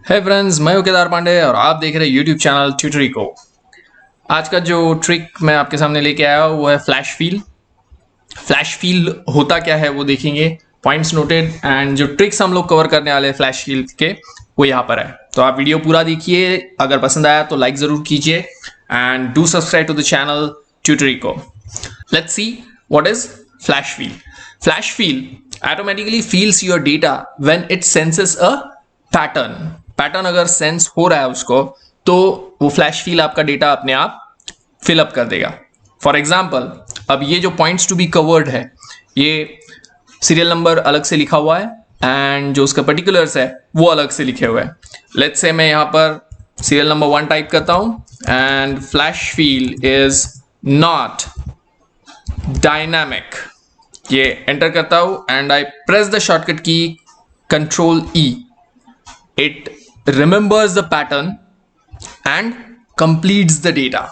है फ्रेंड्स, मैं हूं केदार पांडे और आप देख रहे हैं यूट्यूब चैनल ट्यूटरिको। आज का जो ट्रिक मैं आपके सामने लेके आया हूं वो है फ्लैश फील। फ्लैश फील होता क्या है वो देखेंगे, पॉइंट्स नोटेड, एंड जो ट्रिक्स हम लोग कवर करने वाले हैं फ्लैश फील के वो यहाँ पर है। तो आप वीडियो पूरा देखिए, अगर पसंद आया तो लाइक जरूर कीजिए and do subscribe to the channel ट्यूटरिको। Let's see what is flash fill. Flash fill automatically feels your data when it senses a pattern अगर सेंस हो रहा है उसको, तो वो फ्लैश फील आपका डेटा अपने आप फिलअप कर देगा। फॉर एग्जाम्पल, अब ये जो पॉइंट्स टू बी कवर्ड है, ये सीरियल नंबर अलग से लिखा हुआ है एंड जो उसका पर्टिकुलर्स है वो अलग से लिखे हुए हैं। लेट्स से मैं यहाँ पर सीरियल नंबर 1 टाइप करता हूं and flash fill is not dynamic, ये एंटर करता हूं and I press the shortcut key control E. It remembers the pattern and completes the data.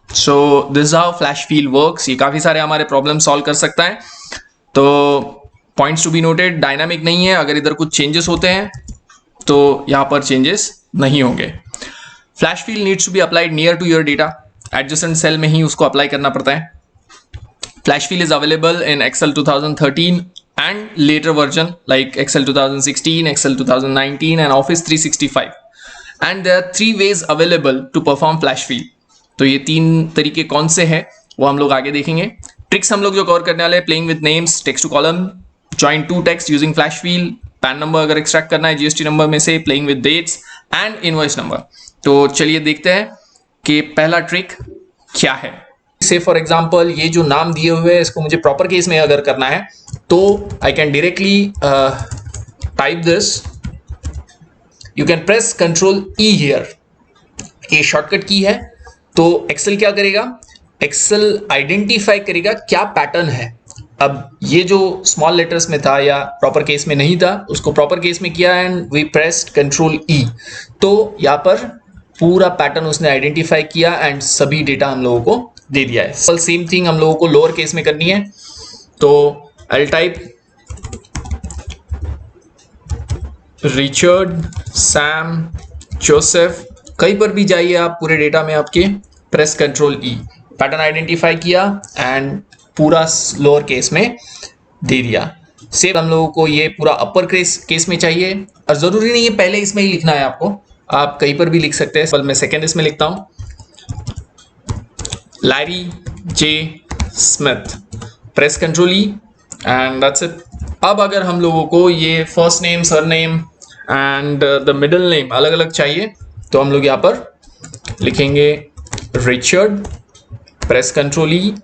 So this is how flash fill works. ये काफी सारे हमारे problem solve कर सकता है। तो points to be noted, dynamic नहीं है। अगर इधर कुछ चेंजेस होते हैं तो यहां पर चेंजेस नहीं होंगे। Flash fill needs to be applied near to your data, adjacent cell में ही उसको अप्लाई करना पड़ता है। Flash fill is available in Excel 2013 and later version like Excel 2016, Excel 2019 and Office 365. And there are 3 ways available to perform flash fill. तो ये 3 तरीके कौन से हैं वो हम लोग आगे देखेंगे। ट्रिक्स हम लोग जो कवर करने वाले हैं, playing with names, text to column, join 2 text using flash fill, PAN number अगर एक्सट्रैक्ट करना है जीएसटी नंबर में से, playing with dates and invoice number. तो चलिए देखते हैं कि पहला ट्रिक क्या है। से फॉर एग्जाम्पल, ये जो नाम दिए हुए हैं इसको मुझे प्रॉपर केस में अगर करना है तो I can directly type this. You can press control E here, ये शॉर्टकट की है। तो एक्सेल क्या करेगा, एक्सेल आइडेंटिफाई करेगा क्या पैटर्न है। अब ये जो स्मॉल लेटर्स में था या प्रॉपर केस में नहीं था, उसको प्रॉपर केस में किया and we pressed control E, तो यहाँ पर पूरा पैटर्न उसने आइडेंटिफाई किया एंड सभी डेटा हम लोगों को दे दिया है। सेम थिंग हम लोगों को लोअर केस में करनी है। तो I type Richard, Sam, Joseph, कहीं पर भी जाइए आप पूरे डेटा में आपके, प्रेस कंट्रोल ई, पैटर्न आइडेंटिफाई किया एंड पूरा लोअर केस में दे दिया। सेम हम लोगों को ये पूरा अपर केस में चाहिए, और जरूरी नहीं है पहले इसमें ही लिखना है आपको, आप कहीं पर भी लिख सकते हैं। मैं सेकेंड इसमें लिखता हूं, Larry J Smith, press control E and that's it. अब अगर हम लोगों को ये first name, surname and the middle name अलग अलग चाहिए तो हम लोग यहाँ पर लिखेंगे रिचर्ड, प्रेस कंट्रोल ई,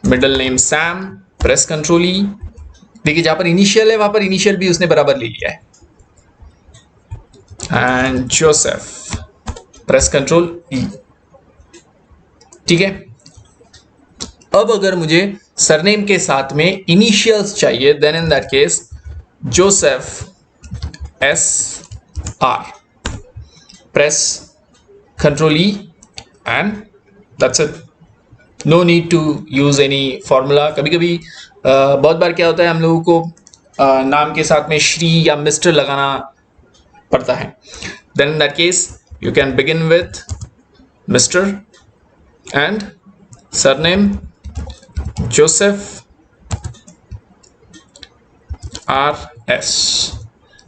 middle name Sam, press control ई। देखिए जहां पर इनिशियल है वहां पर इनिशियल भी उसने बराबर ले लिया है, एंड जोसेफ, प्रेस कंट्रोल ई। ठीक है। अब अगर मुझे सरनेम के साथ में इनिशियल्स चाहिए, then in that case Joseph S R, press control E and that's it. No need to use any formula. कभी कभी बहुत बार क्या होता है, हम लोगों को नाम के साथ में श्री या मिस्टर लगाना पड़ता है। Then in that case you can begin with mister and surname Joseph R.S.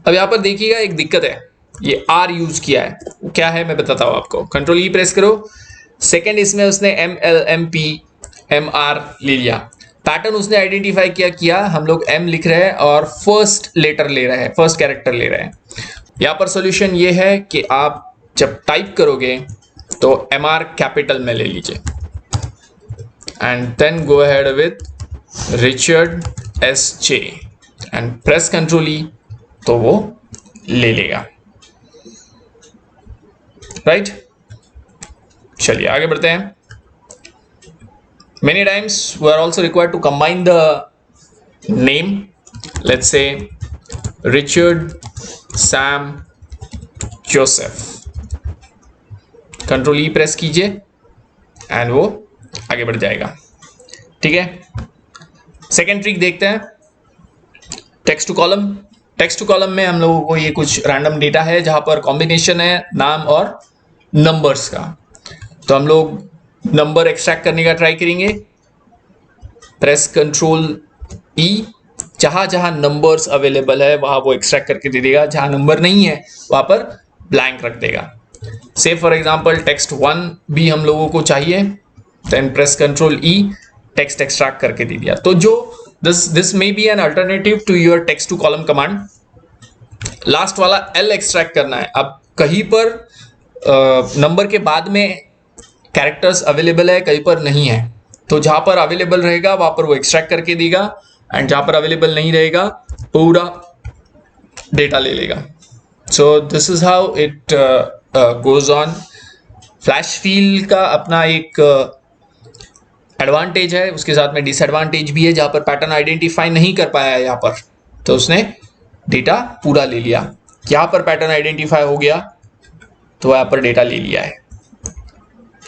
अब यहां पर देखिएगा एक दिक्कत है, ये R यूज किया है, वो क्या है मैं बताता हूं आपको। कंट्रोल ई प्रेस करो, सेकेंड इसमें उसने MLMPMR ले लिया, पैटर्न उसने आइडेंटिफाई किया हम लोग M लिख रहे हैं और फर्स्ट लेटर ले रहे हैं, फर्स्ट कैरेक्टर ले रहे हैं। यहां पर सॉल्यूशन ये है कि आप जब टाइप करोगे तो MR कैपिटल में ले लीजिए and then go ahead with Richard SJ and press control E, तो वो ले लेगा। राइट, चलिए आगे बढ़ते हैं। Many times we are also required to combine the name, let's say Richard, Sam, Joseph, control E press कीजिए एंड वो आगे बढ़ जाएगा। ठीक है। सेकेंड ट्रिक देखते हैं, text to column. Text to column में हम लोगों को ये कुछ रैंडम डेटा है जहां पर कॉम्बिनेशन है नाम और नंबर्स का। तो हम लोग नंबर एक्सट्रैक्ट करने का ट्राई करेंगे, प्रेस कंट्रोल ई, जहां जहां नंबर्स अवेलेबल है वहां वो एक्सट्रैक्ट करके दे देगा, जहां नंबर नहीं है वहां पर ब्लैंक रख देगा। से फॉर एग्जांपल टेक्स्ट 1 भी हम लोगों को चाहिए, then press control E, text extract करके दे दिया। तो जो this may be an alternative to your text to column command. Last वाला एल एक्सट्रैक्ट करना है। अब कहीं पर नंबर के बाद में कैरेक्टर्स अवेलेबल है, कहीं पर नहीं है, तो जहां पर अवेलेबल रहेगा वहां पर वो एक्सट्रैक्ट करके देगा, एंड जहां पर अवेलेबल नहीं रहेगा पूरा डेटा ले लेगा। So this is how it goes on. Flash fill का अपना एक एडवांटेज है, उसके साथ में डिसएडवांटेज भी है। जहां पर पैटर्न आइडेंटिफाई नहीं कर पाया है यहाँ पर, तो उसने डेटा पूरा ले लिया। यहां पर पैटर्न आइडेंटिफाई हो गया तो यहाँ पर डेटा ले लिया है।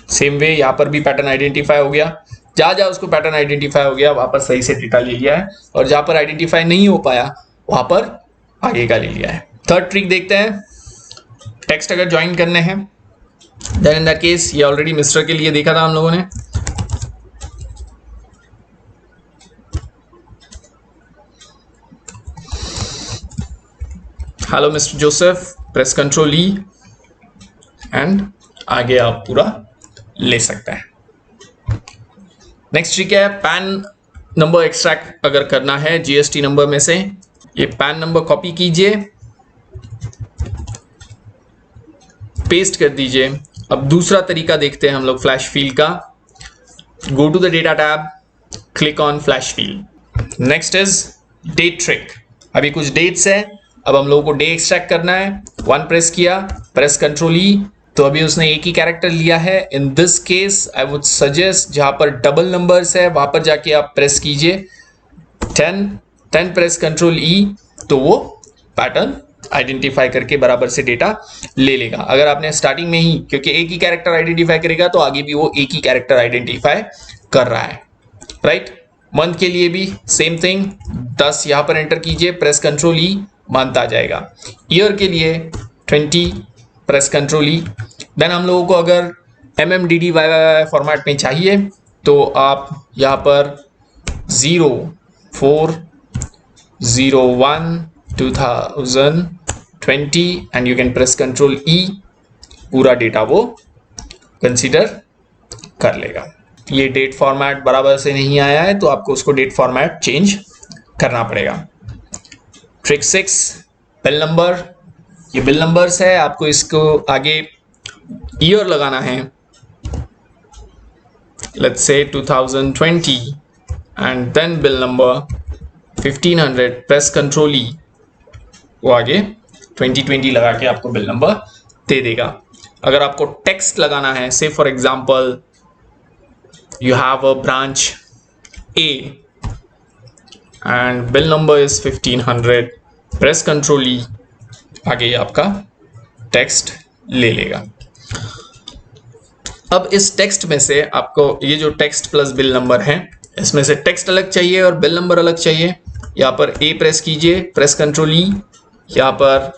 सेम वे यहाँ पर भी पैटर्न आइडेंटिफाई हो गया, जहां जहां उसको पैटर्न आइडेंटिफाई हो गया वहां पर सही से डेटा ले लिया है, और जहां पर आइडेंटिफाई नहीं हो पाया वहां पर आगे का ले लिया है। थर्ड ट्रिक देखते हैं। टेक्स्ट अगर ज्वाइन करने हैं, देन इन दैट केस, ये ऑलरेडी मिस्टर के लिए देखा था हम लोगों ने। Hello mister Joseph, press control E, and आगे आप पूरा ले सकते हैं। नेक्स्ट ट्रिक है पैन नंबर एक्सट्रैक्ट अगर करना है जीएसटी नंबर में से। ये पैन नंबर कॉपी कीजिए, पेस्ट कर दीजिए। अब दूसरा तरीका देखते हैं हम लोग फ्लैश फील का। Go to the data tab, click on flash fill. Next is date trick. अभी कुछ डेट्स है, अब हम लोगों को डे एक्सट्रैक्ट करना है। 1 प्रेस किया, प्रेस कंट्रोल ई, तो अभी उसने एक ही कैरेक्टर लिया है। In this case I would suggest जहां पर डबल नंबर्स है वहां पर जाके आप प्रेस कीजिए 10 प्रेस कंट्रोल ई, तो वो पैटर्न आइडेंटिफाई करके बराबर से डेटा ले लेगा। अगर आपने स्टार्टिंग में ही, क्योंकि एक ही कैरेक्टर आइडेंटिफाई करेगा तो आगे भी वो एक ही कैरेक्टर आइडेंटिफाई कर रहा है, राइट। मंथ के लिए भी सेम थिंग, 10 यहां पर एंटर कीजिए, प्रेस कंट्रोल ई, मंथ आ जाएगा। ईयर के लिए 20, प्रेस कंट्रोल ई। देन हम लोगों को अगर MMDDYY फॉर्मेट में चाहिए तो आप यहाँ पर 04/01/2020 and you can press control ई, पूरा डेटा वो कंसीडर कर लेगा। ये डेट फॉर्मेट बराबर से नहीं आया है तो आपको उसको डेट फॉर्मेट चेंज करना पड़ेगा। Trick 6, bill number. ये बिल नंबर्स है, आपको इसको आगे ईयर लगाना है। Let's say 2020 and then bill number 1500, press control E, वो आगे 2020 लगा के आपको बिल नंबर दे देगा। अगर आपको टेक्स्ट लगाना है, से for example you have a branch A and bill number is 1500, press Ctrl E, आगे आपका टेक्स्ट ले लेगा। अब इस टेक्स्ट में से आपको ये जो टेक्स्ट प्लस बिल नंबर है, इसमें से टेक्स्ट अलग चाहिए और बिल नंबर अलग चाहिए। यहाँ पर A प्रेस कीजिए, प्रेस Ctrl E, यहाँ पर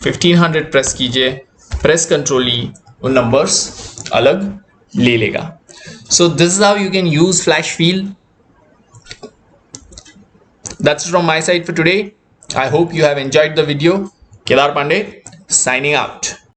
1500 प्रेस कीजिए, प्रेस Ctrl E, वो नंबर्स अलग ले लेगा। So this is how you can use Flash Fill. That's from my side for today. I hope you have enjoyed the video. Kedar Pandey signing out.